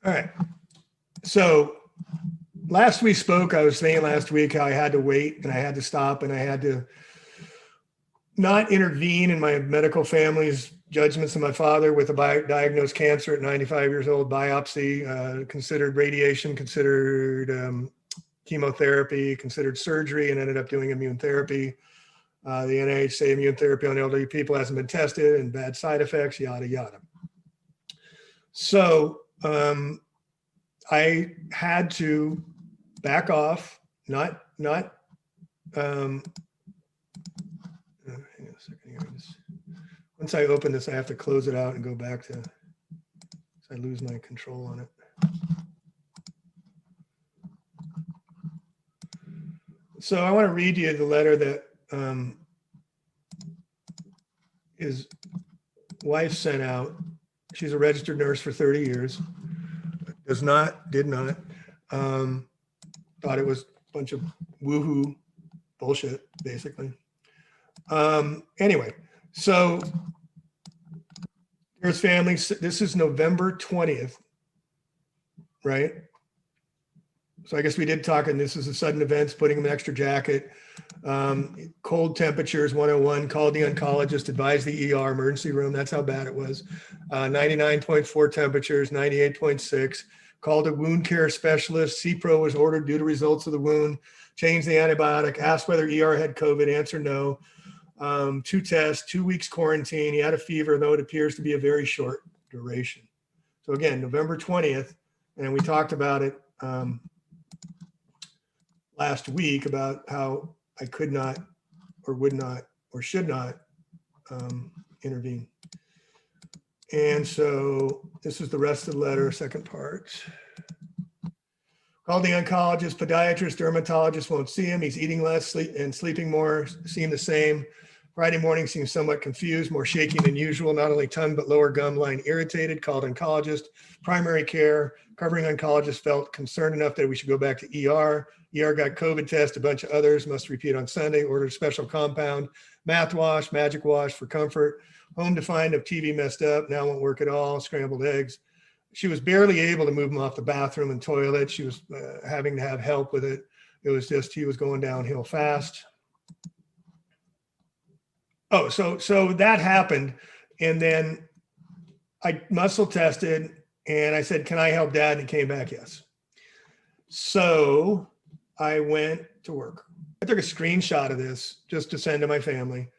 All right. So last we spoke, I was saying last week how I had to wait and I had to stop and I had to not intervene in my medical family's judgments of my father with a diagnosed cancer at 95 years old, biopsy, considered radiation, considered chemotherapy, considered surgery, and ended up doing immune therapy. The NIH say immune therapy on elderly people hasn't been tested and bad side effects, yada, yada. So I had to back off, hang on a second here. Once I open this, I have to close it out and go back to, so I lose my control on it. So I want to read you the letter that his wife sent out. She's a registered nurse for 30 years. Did not. Thought it was a bunch of woohoo bullshit, basically. Anyway, so there's family. This is November 20th, right? So I guess we did talk, and this is a sudden events, putting him in an extra jacket, cold temperatures, 101, called the oncologist, advised the ER emergency room. That's how bad it was. 99.4 temperatures, 98.6, called a wound care specialist. CPRO was ordered due to results of the wound, changed the antibiotic, asked whether ER had COVID, answer no. 2 tests, 2 weeks quarantine. He had a fever, though it appears to be a very short duration. So again, November 20th, and we talked about it last week about how I could not or would not or should not intervene. And so this is the rest of the letter, second part. Called the oncologist, podiatrist, dermatologist, won't see him. He's eating less sleeping more, seem the same. Friday morning seems somewhat confused, more shaking than usual, not only tongue, but lower gum line irritated. Called oncologist, primary care, covering oncologist felt concerned enough that we should go back to ER. ER got COVID test, a bunch of others, must repeat on Sunday, ordered special compound, math wash, magic wash for comfort. Home to find if TV messed up, now won't work at all, scrambled eggs. She was barely able to move him off the bathroom and toilet. She was having to have help with it. It was just, he was going downhill fast. Oh, so that happened. And then I muscle tested and I said, can I help Dad? And he came back, yes. So I went to work. I took a screenshot of this just to send to my family.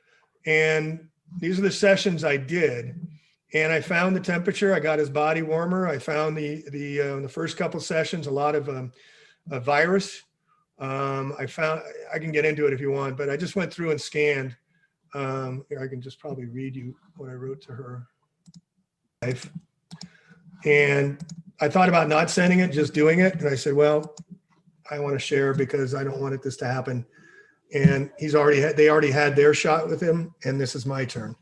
And these are the sessions I did. And I found the temperature. I got his body warmer. I found the first couple sessions, a lot of a virus. I can get into it if you want, but I just went through and scanned. Here, I can just probably read you what I wrote to her. And I thought about not sending it, just doing it. And I said, well, I want to share because I don't want this to happen. And they already had their shot with him, and this is my turn.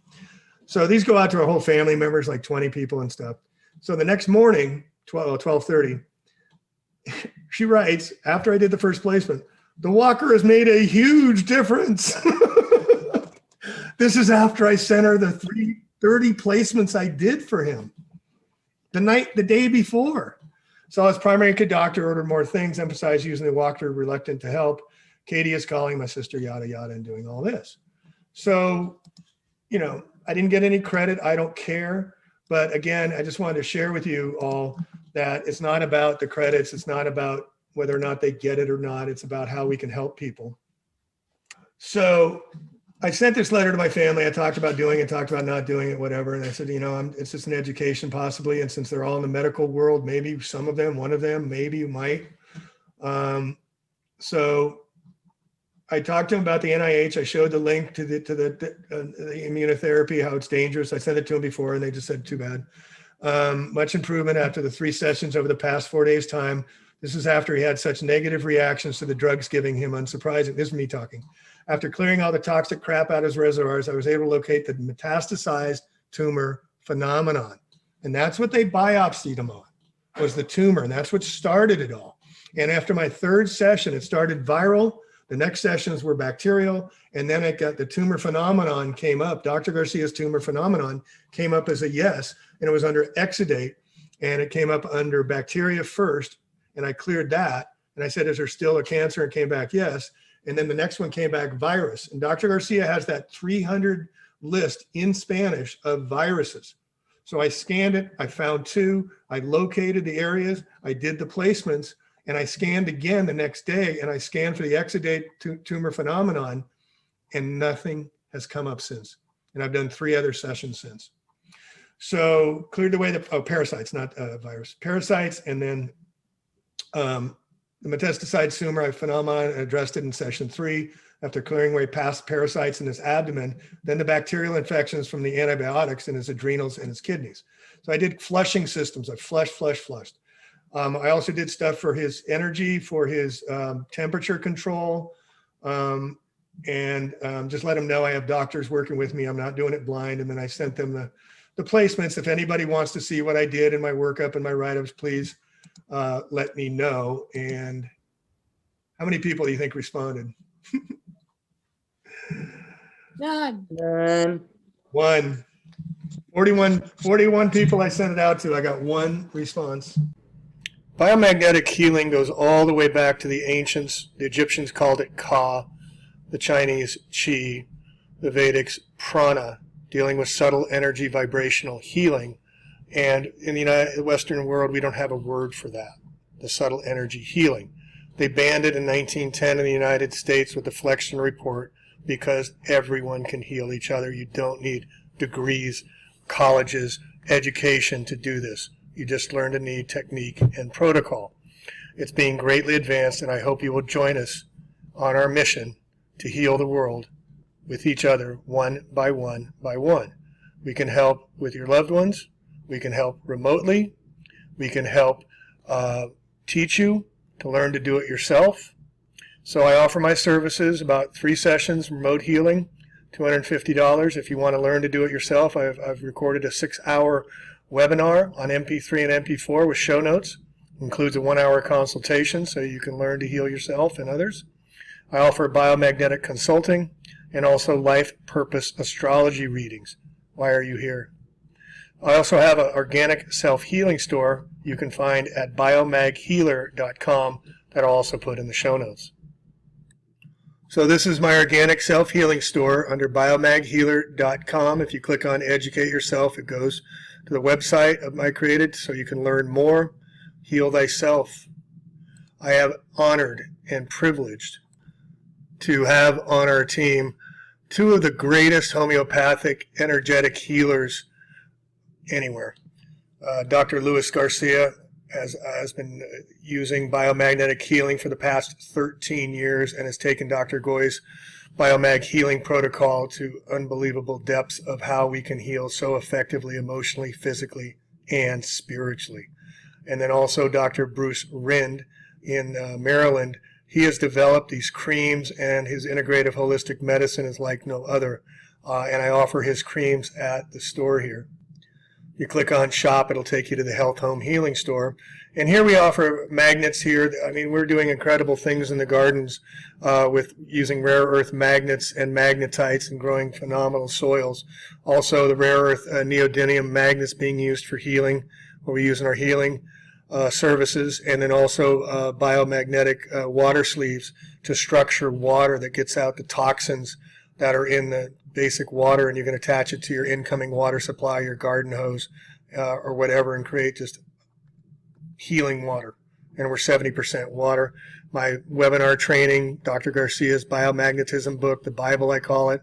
So these go out to our whole family members, like 20 people and stuff. So the next morning, 12:30, she writes, after I did the first placement, the walker has made a huge difference. This is after I sent her the 30 placements I did for him the day before. So his primary care doctor ordered more things, emphasized using the walker, reluctant to help. Katie is calling my sister, yada, yada, and doing all this. So, I didn't get any credit. I don't care. But again, I just wanted to share with you all that it's not about the credits. It's not about whether or not they get it or not. It's about how we can help people. So I sent this letter to my family. I talked about doing it, talked about not doing it, whatever. And I said, it's just an education possibly. And since they're all in the medical world, maybe some of them, one of them, maybe you might. So I talked to him about the NIH. I showed the link to the immunotherapy, how it's dangerous. I sent it to him before and they just said, too bad. Much improvement after the 3 sessions over the past 4 days' time. This is after he had such negative reactions to the drugs giving him, unsurprising. This is me talking. After clearing all the toxic crap out of his reservoirs, I was able to locate the metastasized tumor phenomenon. And that's what they biopsied him on, was the tumor. And that's what started it all. And after my 3rd session, it started viral. The next sessions were bacterial. And then it got the tumor phenomenon came up. Dr. Garcia's tumor phenomenon came up as a yes, and it was under exudate. and it came up under bacteria first, and I cleared that. And I said, is there still a cancer? And came back, yes. And then the next one came back, virus. And Dr. Garcia has that 300 list in Spanish of viruses. So I scanned it, I found 2, I located the areas, I did the placements, and I scanned again the next day, and I scanned for the exudate tumor phenomenon, and nothing has come up since. And I've done 3 other sessions since. So cleared away the parasites, not virus, parasites, and then the metastasized tumor phenomenon, addressed it in session 3 after clearing away past parasites in his abdomen, then the bacterial infections from the antibiotics in his adrenals and his kidneys. So I did flushing systems. I flushed. I also did stuff for his energy, for his temperature control, and just let him know I have doctors working with me. I'm not doing it blind. And then I sent them the placements. If anybody wants to see what I did in my workup and my write-ups, please let me know. And how many people do you think responded? None. 1. 41 people I sent it out to. I got 1 response. Biomagnetic healing goes all the way back to the ancients. The Egyptians called it Ka, the Chinese Qi, the Vedics Prana, dealing with subtle energy vibrational healing. And in the Western world, we don't have a word for that, the subtle energy healing. They banned it in 1910 in the United States with the Flexner Report because everyone can heal each other. You don't need degrees, colleges, education to do this. You just learn to need technique and protocol. It's being greatly advanced, and I hope you will join us on our mission to heal the world with each other, one by one by one. We can help with your loved ones. We can help remotely. We can help teach you to learn to do it yourself. So I offer my services, about 3 sessions, remote healing, $250. If you want to learn to do it yourself, I've recorded a 6-hour webinar on MP3 and MP4 with show notes. It includes a 1-hour consultation so you can learn to heal yourself and others. I offer biomagnetic consulting and also life purpose astrology readings. Why are you here? I also have an organic self-healing store you can find at BiomagHealer.com that I'll also put in the show notes. So this is my organic self-healing store under BiomagHealer.com. If you click on Educate Yourself, it goes to the website I created so you can learn more. Heal thyself. I have honored and privileged to have on our team 2 of the greatest homeopathic energetic healers anywhere. Dr. Luis Garcia has been using biomagnetic healing for the past 13 years and has taken Dr. Goy's biomag healing protocol to unbelievable depths of how we can heal so effectively, emotionally, physically, and spiritually. And then also Dr. Bruce Rind in Maryland. He has developed these creams, and his integrative holistic medicine is like no other. And I offer his creams at the store here. You click on shop, it'll take you to the Health Home Healing store. And here we offer magnets here. I mean, we're doing incredible things in the gardens with using rare earth magnets and magnetites and growing phenomenal soils. Also, the rare earth neodymium magnets being used for healing, what we use in our healing services, and then also biomagnetic water sleeves to structure water that gets out the toxins that are in the basic water, and you can attach it to your incoming water supply, your garden hose, or whatever, and create just healing water. And we're 70% water. My webinar training, Dr. Garcia's biomagnetism book, the Bible I call it,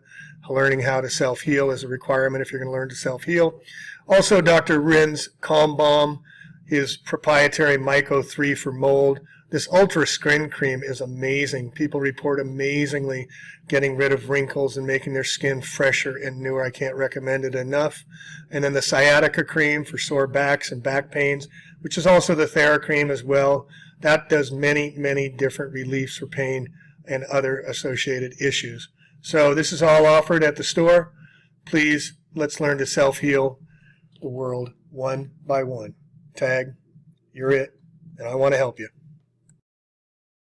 learning how to self-heal is a requirement if you're going to learn to self-heal. Also, Dr. Rind's Calm Balm, his proprietary Myco 3 for mold. This Ultra Skin Cream is amazing. People report amazingly getting rid of wrinkles and making their skin fresher and newer. I can't recommend it enough. And then the Sciatica Cream for sore backs and back pains, which is also the TheraCream as well. That does many, many different reliefs for pain and other associated issues. So this is all offered at the store. Please, let's learn to self-heal the world one by one. Tag, you're it, and I want to help you.